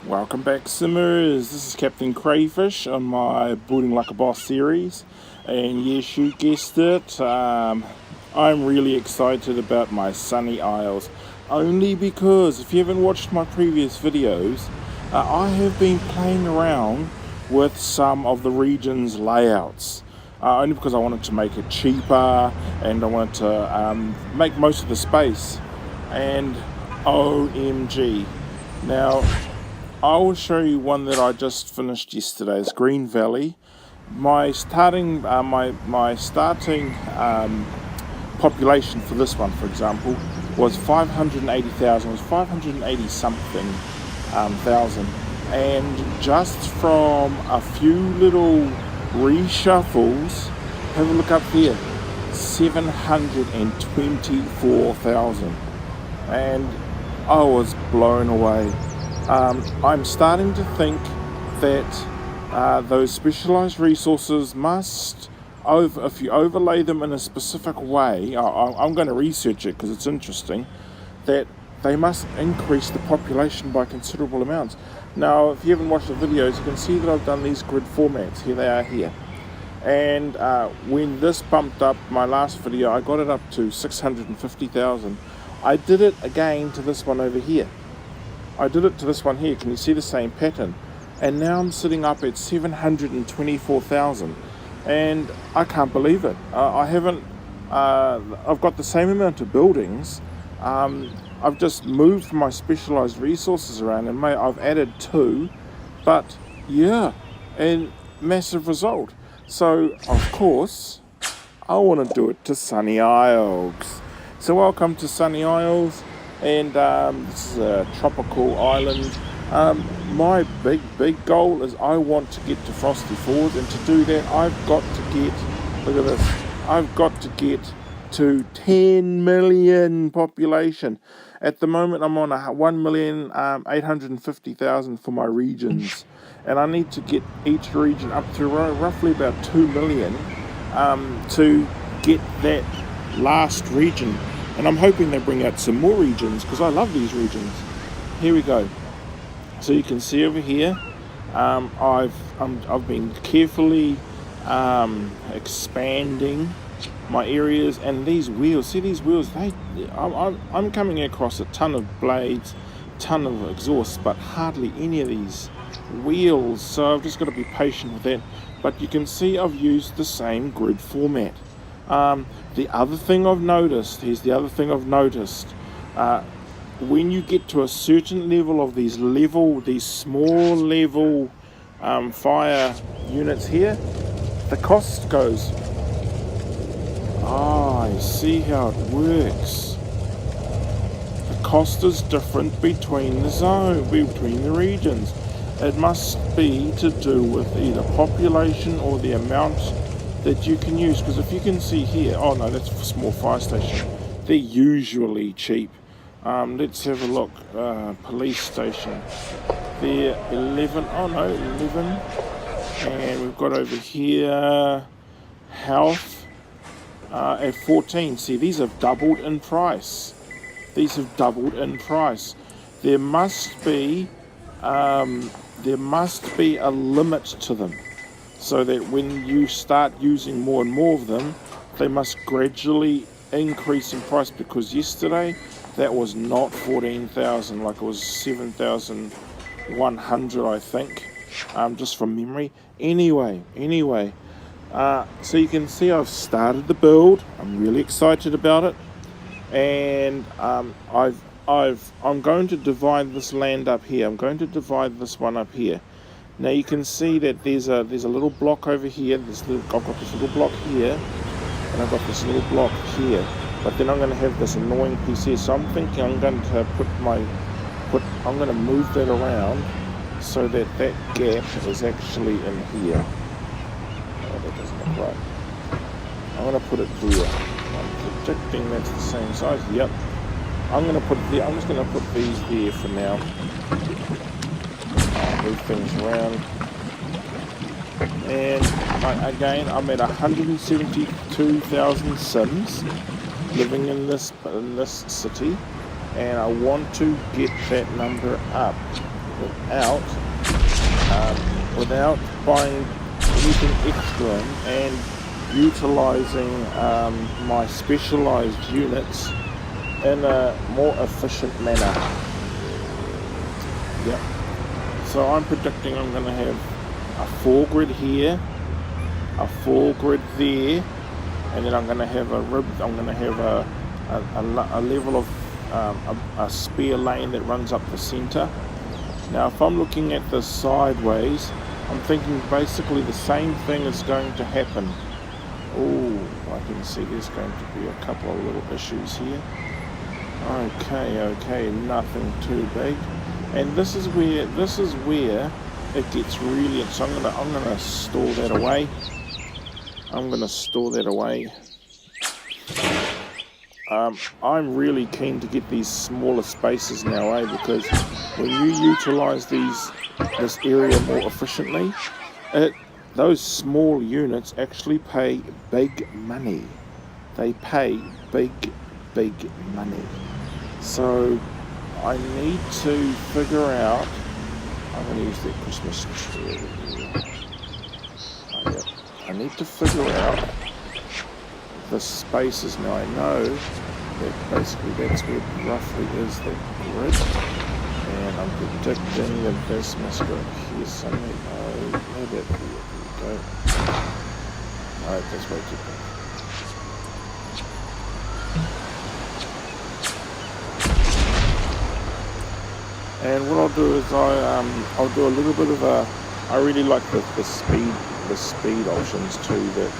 Welcome back, Simmers. This is Captain Crayfish on my Building Like a Boss series, and yes, you guessed it, I'm really excited about my Sunny Isles, only because if you haven't watched my previous videos, I have been playing around with some of the region's layouts, only because I wanted to make it cheaper and I wanted to make most of the space, and OMG. Now, I will show you one that I just finished yesterday. It's Green Valley. My starting population for this one, for example, was 580,000. It was 580 something thousand, and just from a few little reshuffles, have a look up there, 724,000, and I was blown away. I'm starting to think that those specialized resources must, if you overlay them in a specific way, I'm going to research it because it's interesting, that they must increase the population by considerable amounts. Now, if you haven't watched the videos, you can see that I've done these grid formats. Here they are here. And when this bumped up my last video, I got it up to 650,000. I did it again to this one over here. I did it to this one here. Can you see the same pattern? And now I'm sitting up at 724,000, and I can't believe it. I've got the same amount of buildings. I've just moved my specialized resources around, and I've added 2, but yeah, and massive result. So of course I want to do it to Sunny Isles. So welcome to Sunny Isles. And this is a tropical island. My big goal is I want to get to Frosty Falls, and to do that I've got to get, look at this, I've got to get to 10 million population. At the moment I'm on 1,850,000 for my regions, and I need to get each region up to roughly about 2 million to get that last region. And I'm hoping they bring out some more regions, because I love these regions. Here we go. So you can see over here, I've been carefully expanding my areas, and these wheels. See these wheels? I'm coming across a ton of blades, ton of exhausts, but hardly any of these wheels. So I've just got to be patient with that. But you can see I've used the same grid format. The other thing I've noticed, when you get to a certain level of these small level fire units here, the cost goes. I see how it works. The cost is different between the regions. It must be to do with either population or the amount that you can use, because if you can see here, oh no, that's a small fire station. They're usually cheap. Let's have a look. Police station. They're 11. Oh no, 11. And we've got over here health at 14. See, these have doubled in price. There must be a limit to them, so that when you start using more and more of them, they must gradually increase in price, because yesterday that was not 14,000, like it was 7,100, I think, just from memory. Anyway, so you can see I've started the build. I'm really excited about it, and I'm going to divide this land up here. I'm going to divide this one up here. Now you can see that there's a little block over here. I've got this little block here, and I've got this little block here. But then I'm going to have this annoying piece here. So I'm thinking I'm going to I'm going to move that around so that that gap is actually in here. Oh, that doesn't look right. I'm going to put it there. I'm predicting that's the same size. Yep. I'm going to put it there. I'm just going to put these there for now. Move things around, and again I'm at 172,000 Sims living in this city, and I want to get that number up. without buying anything extra and utilizing my specialized units in a more efficient manner. Yep. So I'm predicting I'm going to have a 4 grid here, a 4 grid there, and then I'm going to have a level of a spare lane that runs up the center. Now if I'm looking at this sideways, I'm thinking basically the same thing is going to happen. Oh, I can see there's going to be a couple of little issues here. Okay, nothing too big. And this is where it gets really, so I'm gonna store that away. I'm really keen to get these smaller spaces now, because when you utilize this area more efficiently, those small units actually pay big money. They pay big money. So I need to figure out, I'm going to use that Christmas tree. I need to figure out the spaces. Now I know that basically that's where roughly is the grid, and I'm predicting that this must go here somewhere. Maybe here we go. Alright, that's way too big. And what I'll do is I'll do a little bit of I really like the speed options too that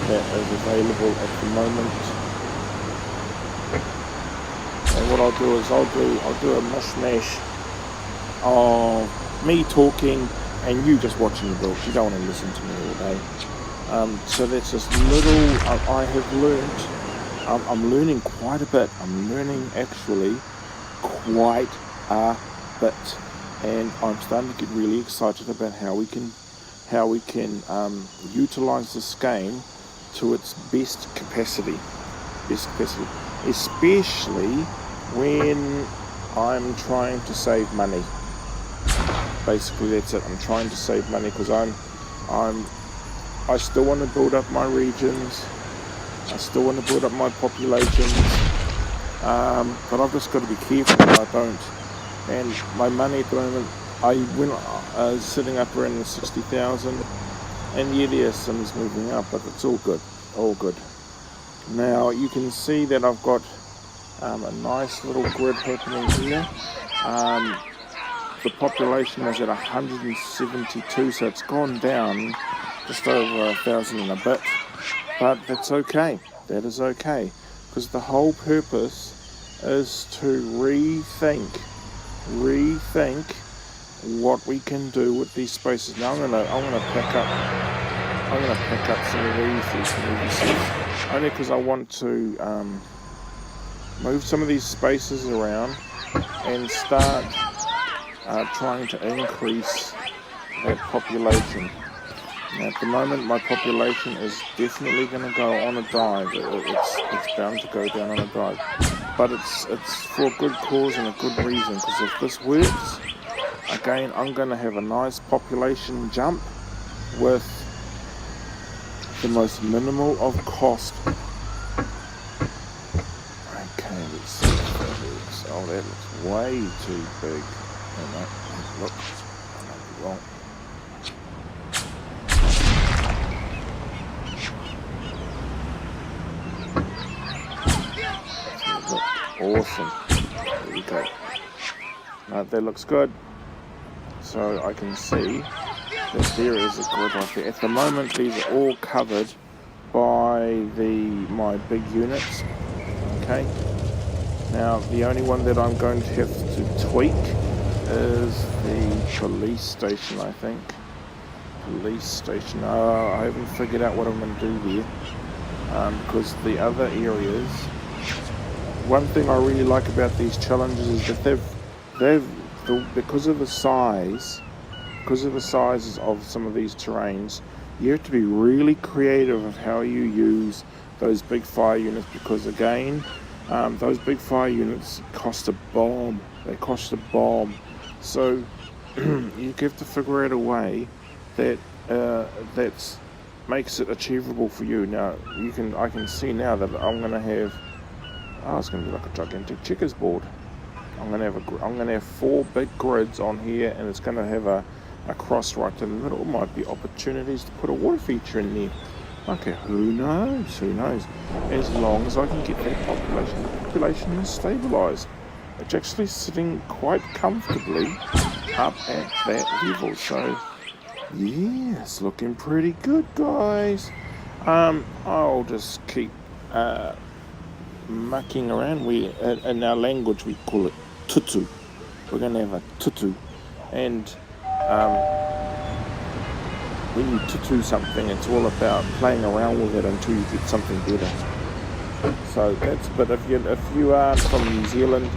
is available at the moment. And what I'll do is I'll do a mishmash of me talking and you just watching the build. You don't want to listen to me all day. So that's just little. I have learned. I'm learning quite a bit. I'm learning actually quite a bit, and I'm starting to get really excited about how we can utilize this game to its best capacity, especially when I'm trying to save money. Basically that's it. I'm trying to save money because I still want to build up my regions, I still want to build up my populations, but I've just got to be careful that I don't. And my money at the moment, I went sitting up around the 60,000, and yeah, there's Sims moving up, but it's all good, all good. Now you can see that I've got a nice little grid happening here. The population is at 172, so it's gone down just over 1,000 and a bit, but that's okay. That is okay, because the whole purpose is to rethink what we can do with these spaces. Now I'm gonna pack up some of these only because I want to move some of these spaces around and start trying to increase that population. Now, at the moment my population is definitely going to go on a dive. It's bound to go down on a dive, but it's for a good cause and a good reason, because if this works, again I'm going to have a nice population jump with the most minimal of cost. Okay, let's see if that works. Oh, that looks way too big. Look, I might be wrong. Awesome. There we go. That looks good. So I can see that there is a grid right there. At the moment, these are all covered by my big units. Okay. Now the only one that I'm going to have to tweak is the police station, I think. Police station. I haven't figured out what I'm going to do there, because the other areas. One thing I really like about these challenges is that because of the sizes of some of these terrains, you have to be really creative of how you use those big fire units, because again, Those big fire units cost a bomb. They cost a bomb. So you have to figure out a way that that's makes it achievable for you. Now I can see now that I'm going to have. Oh, it's going to be like a gigantic checkers board. I'm going to have 4 big grids on here, and it's going to have a cross right to the middle. Might be opportunities to put a water feature in there. Okay, who knows? Who knows? As long as I can get that population, the population is stabilised. It's actually sitting quite comfortably up at that level. So, yeah, it's looking pretty good, guys. I'll just keep mucking around. In our language we call it tutu. We're going to have a tutu, and when you tutu something, it's all about playing around with it until you get something better. So but if you are from New Zealand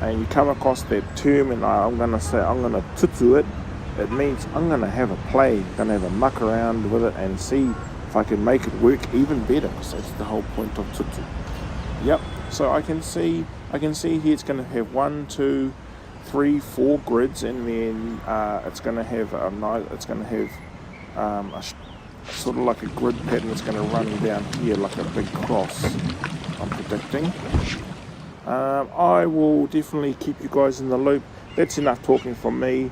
and you come across that term, and I'm going to say I'm going to tutu it, it means I'm going to have a play, going to have a muck around with it and see if I can make it work even better, because that's the whole point of tutu. Yep, so I can see here it's going to have 1, 2, 3, 4 grids, and then it's going to have a sort of like a grid pattern that's going to run down here like a big cross, I'm predicting. I will definitely keep you guys in the loop. That's enough talking from me.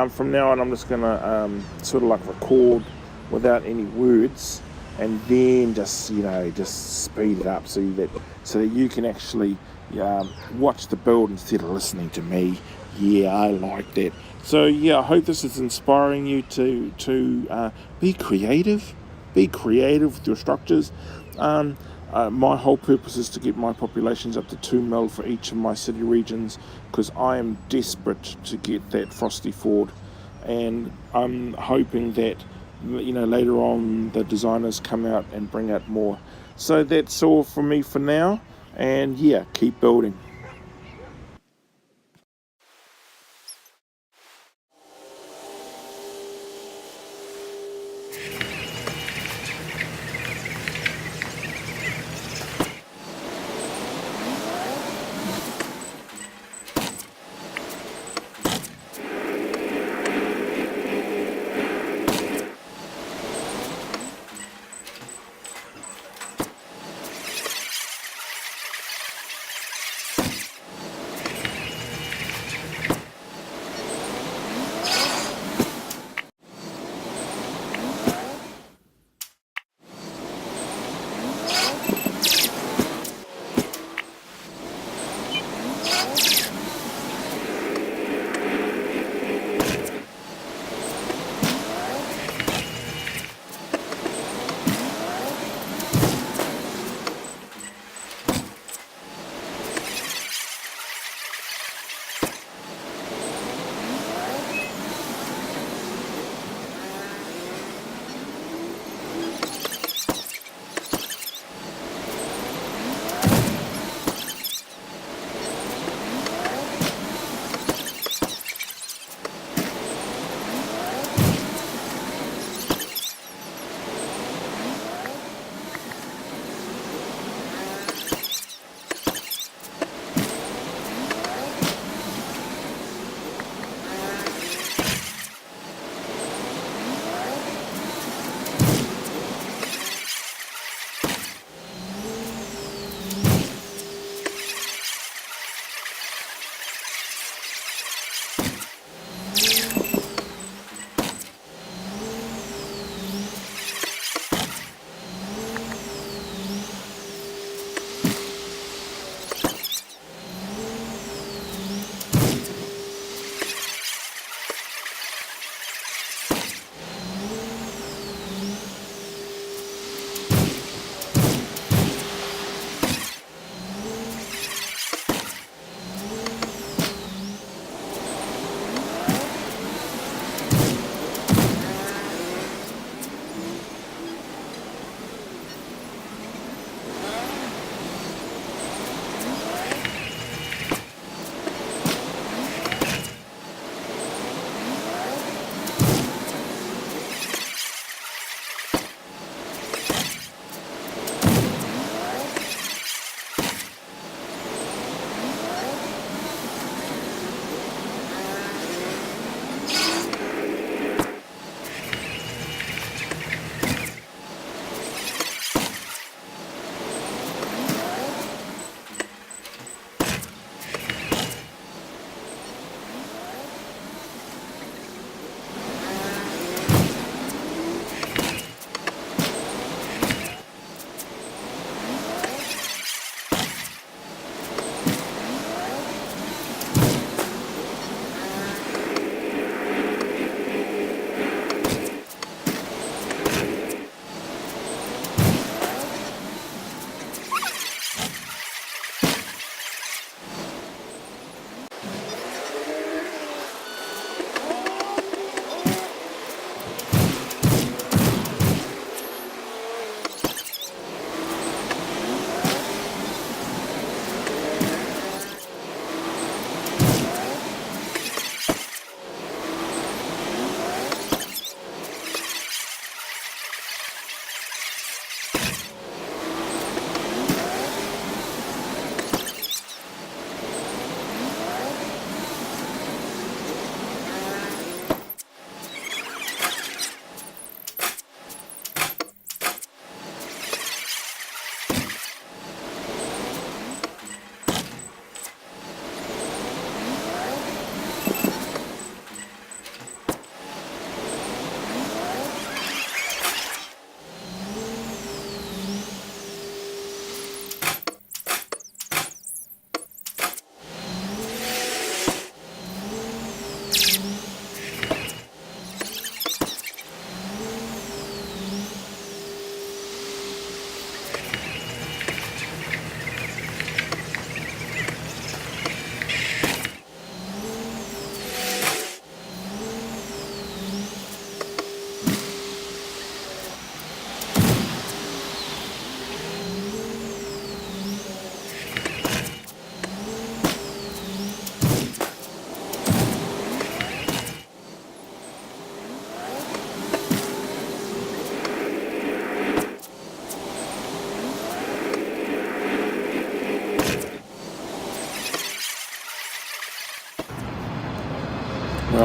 From now on, I'm just going to sort of like record without any words, and then just speed it up so that you can actually watch the build instead of listening to me. Yeah, I like that. So yeah, I hope this is inspiring you to be creative. Be creative with your structures. My whole purpose is to get my populations up to 2 mil for each of my city regions, because I am desperate to get that frosty ford, and I'm hoping that later on the designers come out and bring out more. So that's all from me for now, and yeah, keep building.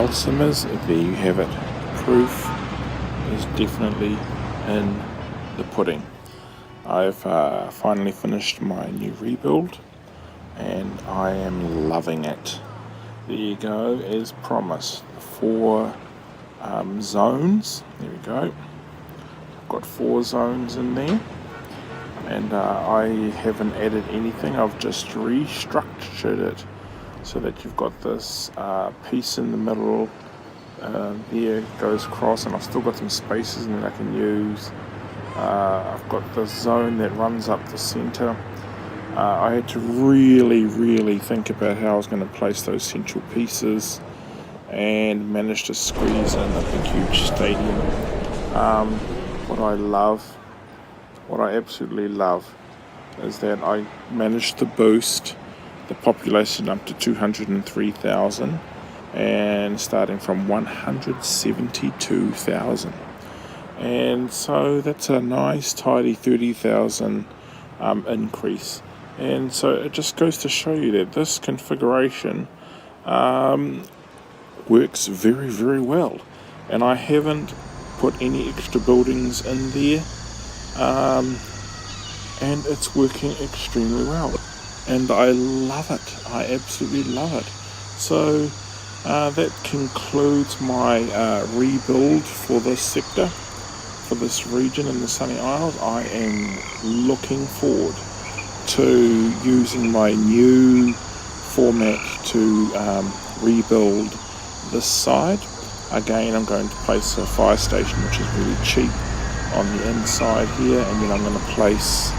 Well, Simmers, there you have it. Proof is definitely in the pudding. I've finally finished my new rebuild and I am loving it. There you go, as promised. 4 zones. There we go. I've got 4 zones in there, and I haven't added anything. I've just restructured it so that you've got this piece in the middle. There goes across, and I've still got some spaces in that I can use. I've got this zone that runs up the centre. I had to really think about how I was going to place those central pieces, and managed to squeeze in a big huge stadium. What I absolutely love is that I managed to boost the population up to 203,000 and starting from 172,000. And so that's a nice tidy 30,000 increase. And so it just goes to show you that this configuration works very well. And I haven't put any extra buildings in there, and it's working extremely well. And I love it. I absolutely love it. So that concludes my rebuild for this sector, for this region in the Sunny Isles. I am looking forward to using my new format to rebuild this side. Again, I'm going to place a fire station, which is really cheap, on the inside here, and then I'm going to place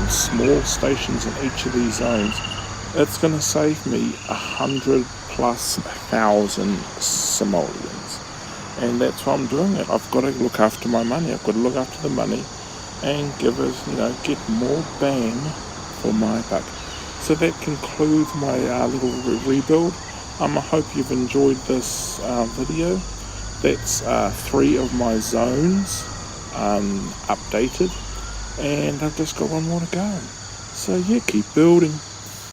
small stations in each of these zones. It's going to save me 100,000+ simoleons, and that's why I'm doing it. I've got to look after my money. I've got to look after the money and give us, get more bang for my buck. So that concludes my little rebuild. I hope you've enjoyed this video. That's 3 of my zones updated, and I've just got 1 more to go. So yeah, keep building.